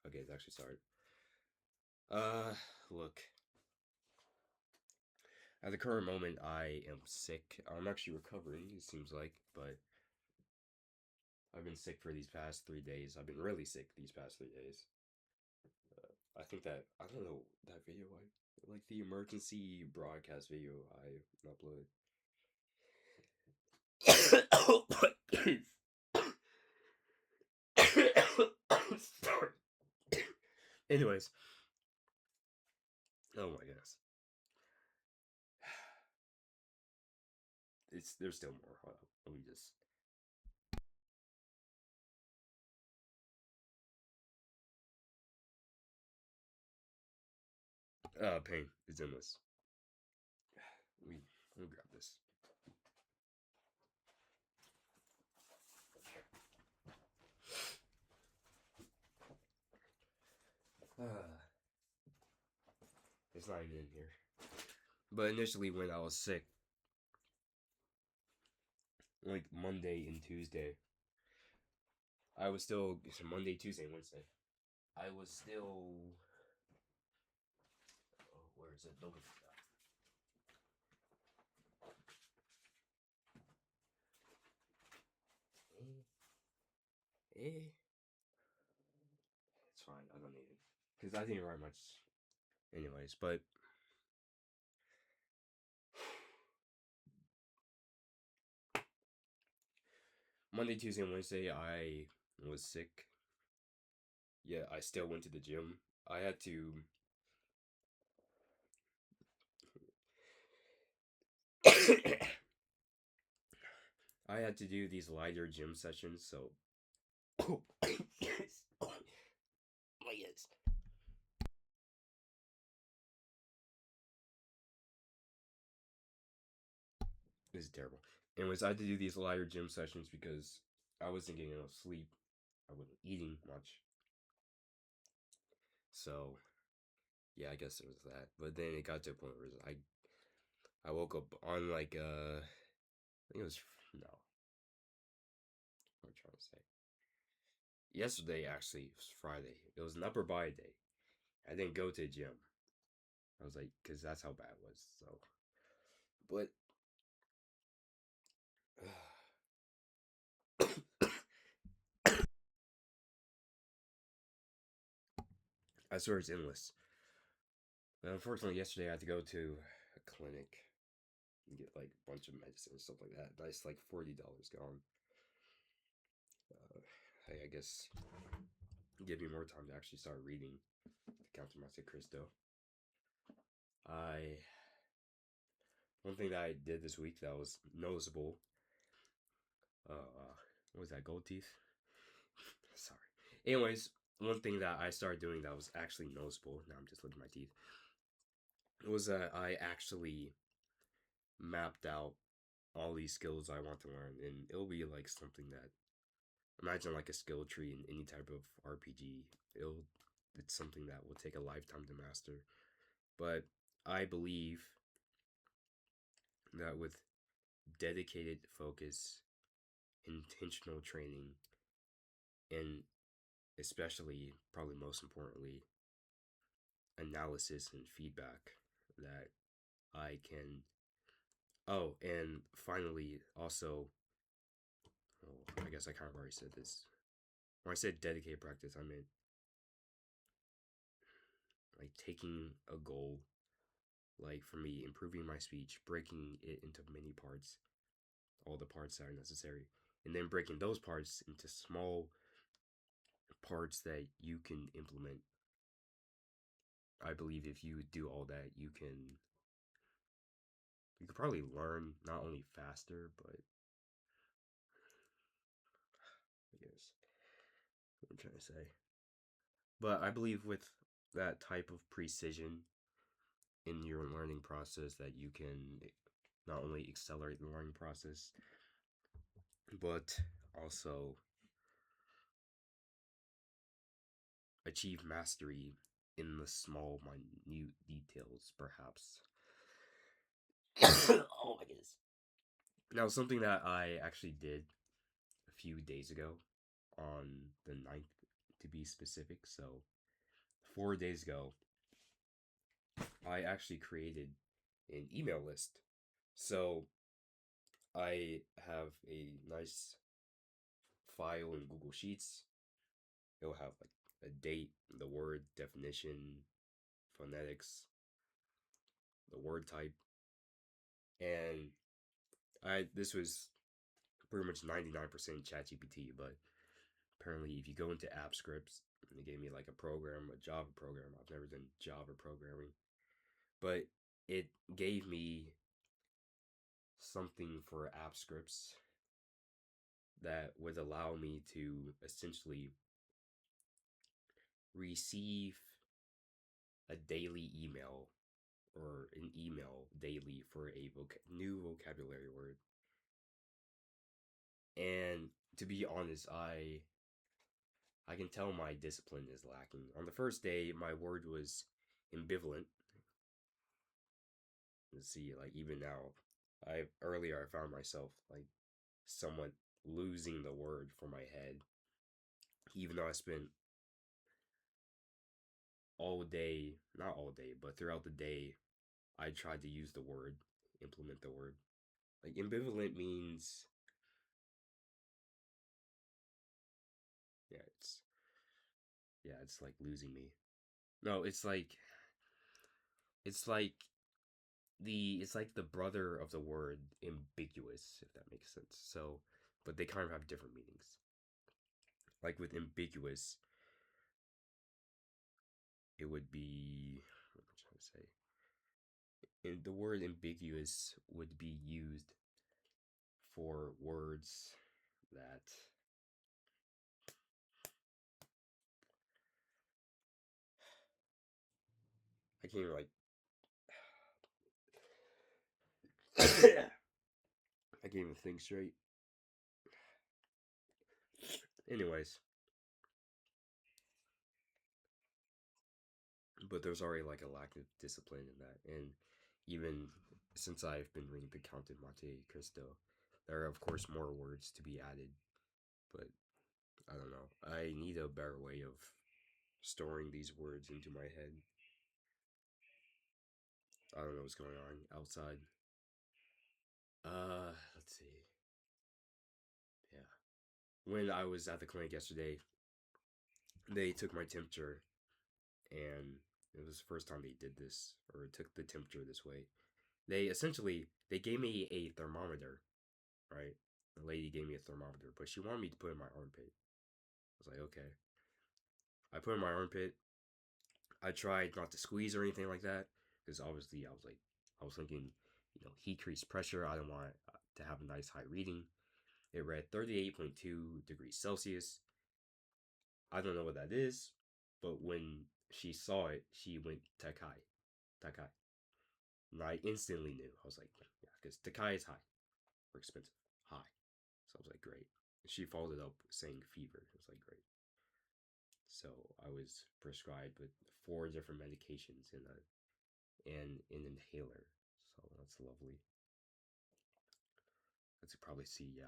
Okay, it's actually started. Look. At the current moment, I am sick. I'm actually recovering, it seems like, but I've been sick for these past 3 days. I've been really sick these past 3 days. I think that, I don't know, that video, like the emergency broadcast video I uploaded. Anyways, oh my goodness. There's still more. Hold on. Let me just. Pain is endless. Let me grab this. It's not even in here. But initially, when I was sick, like Monday and Tuesday, I was still Monday, Tuesday, Wednesday. I was still. Oh, where is it? Looking for that. It's fine. I don't need it because I didn't write much, anyways. But Monday, Tuesday, and Wednesday, I was sick. Yeah, I still went to the gym. I had to. I had to do these lighter gym sessions, so. Oh, yes. Oh, yes. This is terrible. Anyways, I had to do these lighter gym sessions because I wasn't getting enough sleep. I wasn't eating much. So, yeah, I guess it was that. But then it got to a point where I woke up on like, I think it was, no, what am I trying to say? Yesterday, actually, was Friday. It was an upper body day. I didn't go to the gym. I was like, because that's how bad it was. So, but I swear it's endless. But unfortunately, yesterday I had to go to a clinic and get like a bunch of medicine and stuff like that. Nice, like $40 gone. Hey, I guess give me more time to actually start reading the Count of Monte Cristo. I One thing that I did this week that was noticeable. What was that? Gold teeth. Sorry. Anyways, one thing that I started doing that was actually noticeable. Now I'm just looking at my teeth. Was that I actually mapped out all these skills I want to learn, and it'll be like something that imagine like a skill tree in any type of RPG. It's something that will take a lifetime to master. But I believe that with dedicated focus, intentional training, and especially, probably most importantly, analysis and feedback, that I can. Oh, and finally, also, oh, I guess I kind of already said this. When I said dedicated practice, I meant like taking a goal, like for me, improving my speech, breaking it into many parts, all the parts that are necessary, and then breaking those parts into small parts that you can implement. I believe if you do all that, you could probably learn not only faster, but I guess what I'm trying to say. But I believe with that type of precision in your learning process that you can not only accelerate the learning process, but also achieve mastery in the small, minute details, perhaps. Oh my goodness. Now, something that I actually did a few days ago on the 9th. to be specific. So 4 days ago, I actually created an email list. So I have a nice file in Google Sheets. It'll have like a date, the word definition, phonetics, the word type, and I this was pretty much 99% ChatGPT, but apparently if you go into app scripts, they gave me like a program, a Java program. I've never done Java programming, but it gave me something for app scripts that would allow me to essentially receive a daily email or an email daily for a new vocabulary word. And to be honest, I can tell my discipline is lacking. On the first day, my word was ambivalent. Let's see, like even now, I found myself like somewhat losing the word from my head, even though I spent all day, not all day, but throughout the day, I tried to use the word, implement the word. Like ambivalent means, yeah, it's like losing me. No, it's like it's like the brother of the word ambiguous, if that makes sense. So, but they kind of have different meanings. Like with ambiguous, it would be what am I trying to say? And the word ambiguous would be used for words that I can't even like I can't even think straight. Anyways, but there's already like a lack of discipline in that, and even since I've been reading the Count of Monte Cristo, there are of course more words to be added, but I don't know. I need a better way of storing these words into my head. I don't know what's going on outside. Let's see. Yeah. When I was at the clinic yesterday, they took my temperature, and it was the first time they did this or took the temperature this way. They gave me a thermometer, right? The lady gave me a thermometer, but she wanted me to put it in my armpit. I was like, okay. I put it in my armpit. I tried not to squeeze or anything like that because obviously I was thinking, decrease pressure. I don't want to have a nice high reading. It read 38.2 degrees Celsius. I don't know what that is, but when she saw it, she went Takai, Takai, and I instantly knew. I was like, yeah, because Takai is high or expensive, high. So I was like, great. She followed it up saying fever. I was like, great. So I was prescribed with 4 different medications and an inhaler. So that's lovely. That's probably see. Yeah,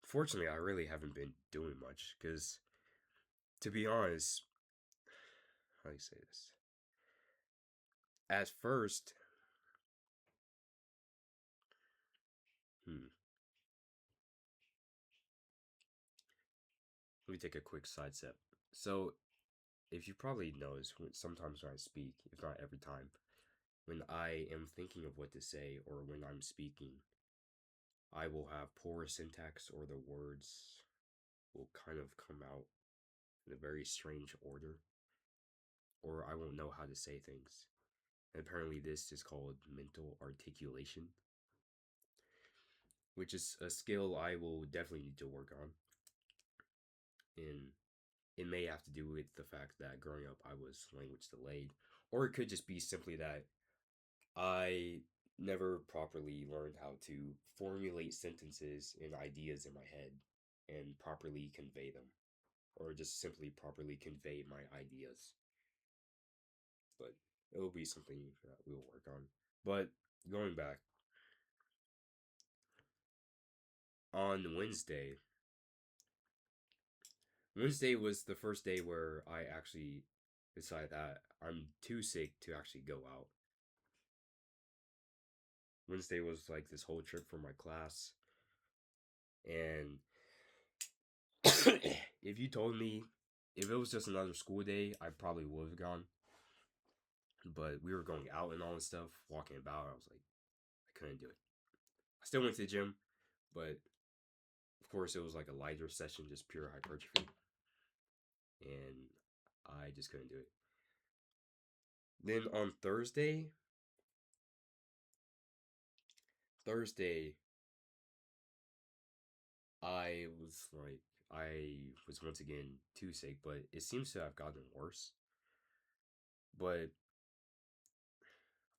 fortunately I really haven't been doing much because to be honest, how do you say this? At first, hmm, let me take a quick side step. So if you probably notice, sometimes when I speak, if not every time, when I am thinking of what to say or when I'm speaking, I will have poor syntax or the words will kind of come out in a very strange order, or I won't know how to say things. And apparently, this is called mental articulation, which is a skill I will definitely need to work on. And it may have to do with the fact that growing up I was language delayed, or it could just be simply that I never properly learned how to formulate sentences and ideas in my head and properly convey them, or just simply properly convey my ideas. But it will be something that we will work on. But going back, on Wednesday, Wednesday was the first day where I actually decided that I'm too sick to actually go out. Wednesday was like this whole trip for my class, and if you told me if it was just another school day, I probably would have gone. But we were going out and all this stuff, walking about. I was like, I couldn't do it. I still went to the gym, but of course it was like a lighter session, just pure hypertrophy, and I just couldn't do it. Then on Thursday, I was like, I was once again too sick, but it seems to have gotten worse. But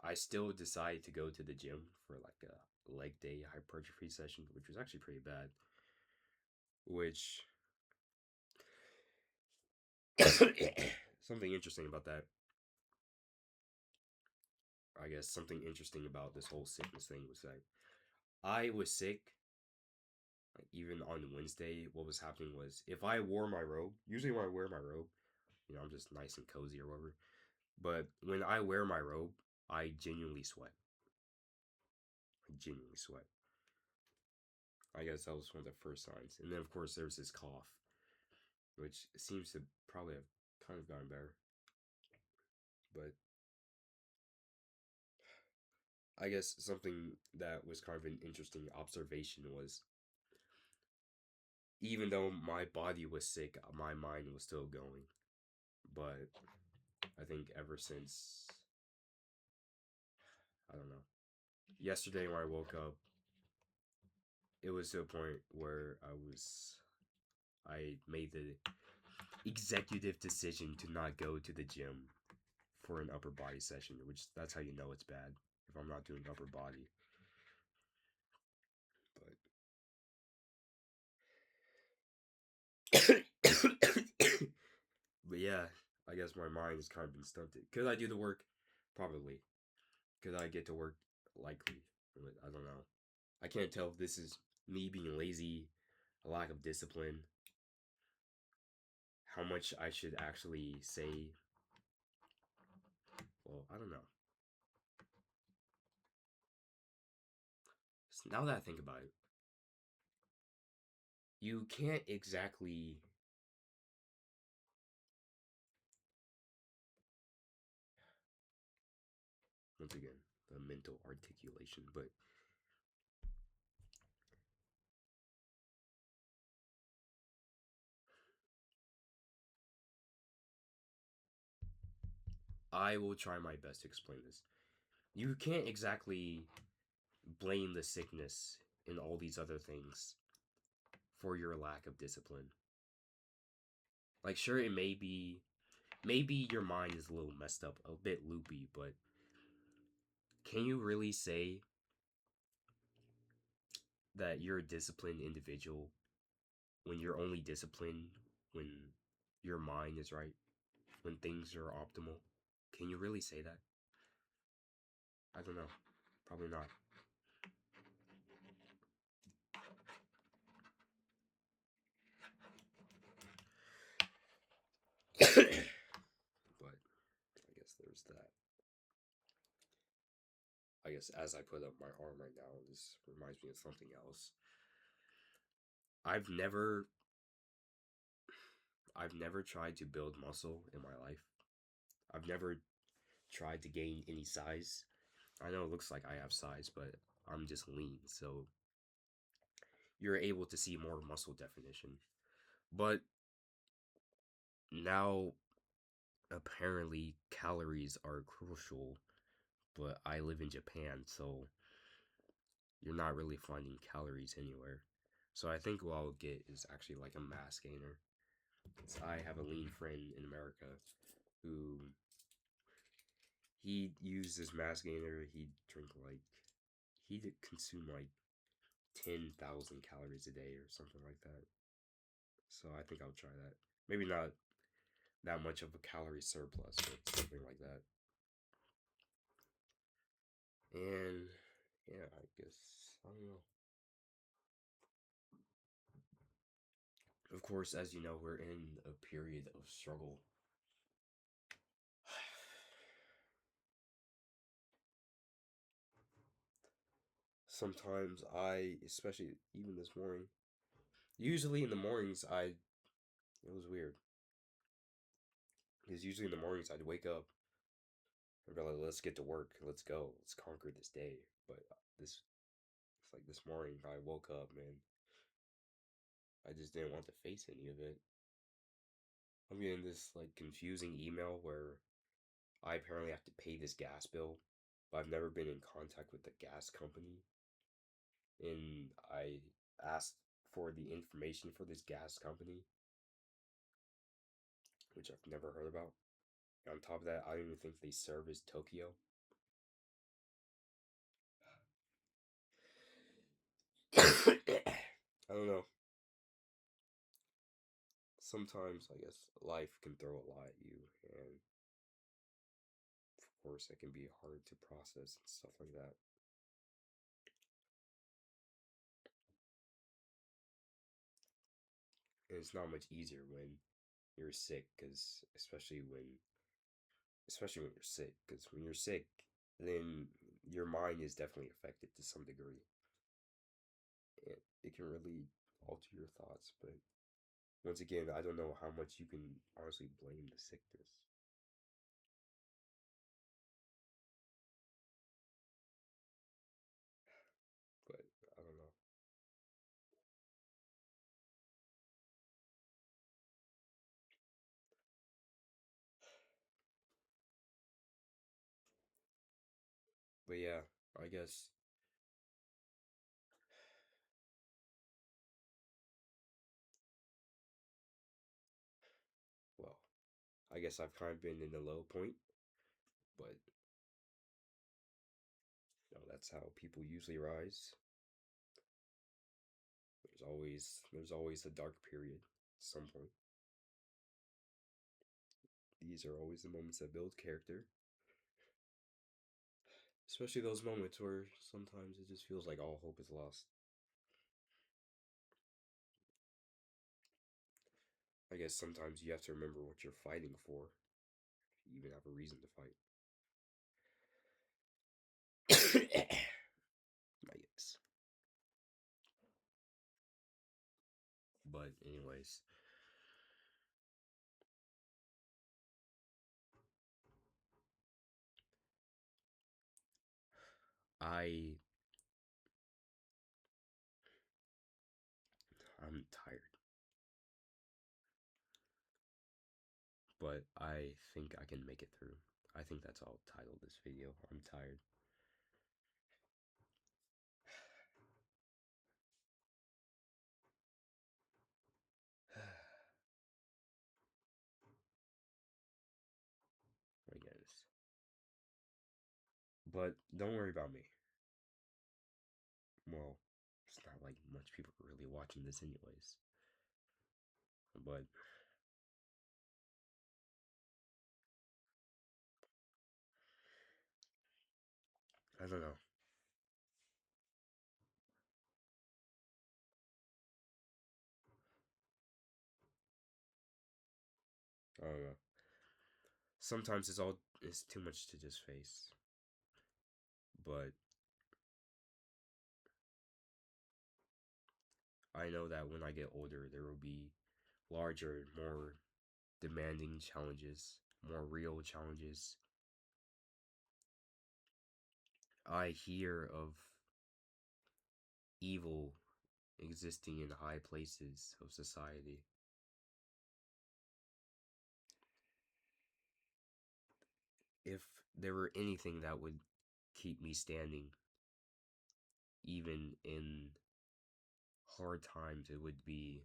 I still decided to go to the gym for like a leg day hypertrophy session, which was actually pretty bad. Which something interesting about that. I guess something interesting about this whole sickness thing was that I was sick. Like even on Wednesday, what was happening was if I wore my robe, usually when I wear my robe, I'm just nice and cozy or whatever. But when I wear my robe, I genuinely sweat. I genuinely sweat. I guess that was one of the first signs. And then, of course, there's this cough, which seems to probably have kind of gotten better. But I guess something that was kind of an interesting observation was even though my body was sick, my mind was still going. But I think ever since, I don't know, yesterday when I woke up, it was to a point where I made the executive decision to not go to the gym for an upper body session, which that's how you know it's bad if I'm not doing upper body. But but yeah, I guess my mind has kind of been stunted. Could I do the work? Probably. Could I get to work? Likely. But I don't know. I can't tell if this is me being lazy, a lack of discipline, how much I should actually say. Well, I don't know. So now that I think about it, you can't exactly. Once again, the mental articulation, but I will try my best to explain this. You can't exactly blame the sickness and all these other things for your lack of discipline. Like, sure, it may be, maybe your mind is a little messed up, a bit loopy, but can you really say that you're a disciplined individual when you're only disciplined when your mind is right, when things are optimal? Can you really say that? I don't know. Probably not. But I guess there's that. I guess as I put up my arm right now, this reminds me of something else. I've never I've never tried to build muscle in my life. I've never tried to gain any size. I know it looks like I have size, but I'm just lean, so you're able to see more muscle definition. But now apparently calories are crucial, but I live in Japan, so you're not really finding calories anywhere. So I think what I'll get is actually like a mass gainer. So I have a lean friend in America who he used this mass gainer. He'd consume like 10,000 calories a day or something like that. So I think I'll try that. Maybe not that much of a calorie surplus, but something like that. And yeah, I guess I don't know. Of course, as you know, we're in a period of struggle. Sometimes especially even this morning, usually in the mornings, it was weird. Because usually in the mornings, I'd wake up and be like, let's get to work, let's go, let's conquer this day. But it's like this morning, I woke up, man, I just didn't want to face any of it. I'm getting this like confusing email where I apparently have to pay this gas bill, but I've never been in contact with the gas company. And I asked for the information for this gas company, which I've never heard about. And on top of that, I don't even think they service Tokyo. I don't know. Sometimes I guess life can throw a lot at you, and of course it can be hard to process and stuff like that. And it's not much easier when you're sick, because especially when you're sick, because when you're sick, then your mind is definitely affected to some degree. It can really alter your thoughts, but once again, I don't know how much you can honestly blame the sickness. But I don't know. But yeah, I guess, well, I guess I've kind of been in the low point, but that's how people usually rise. There's always a dark period at some point. These are always the moments that build character, especially those moments where sometimes it just feels like all hope is lost. I guess sometimes you have to remember what you're fighting for, if you even have a reason to fight. I guess. But anyways, I I'm tired, but I think I can make it through. I think that's all title this video. I'm tired. I guess. But don't worry about me. Well, it's not like much people are really watching this anyways. But I don't know. I don't know. Sometimes it's too much to just face. But I know that when I get older, there will be larger, more demanding challenges, more real challenges. I hear of evil existing in high places of society. If there were anything that would keep me standing, even in hard times, it would be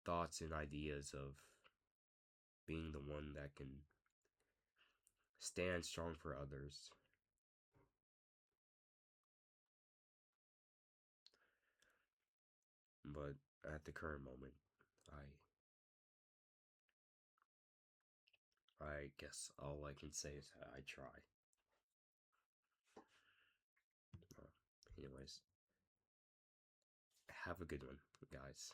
thoughts and ideas of being the one that can stand strong for others. But at the current moment, I I guess all I can say is that I try. Uh, anyways, have a good one, guys.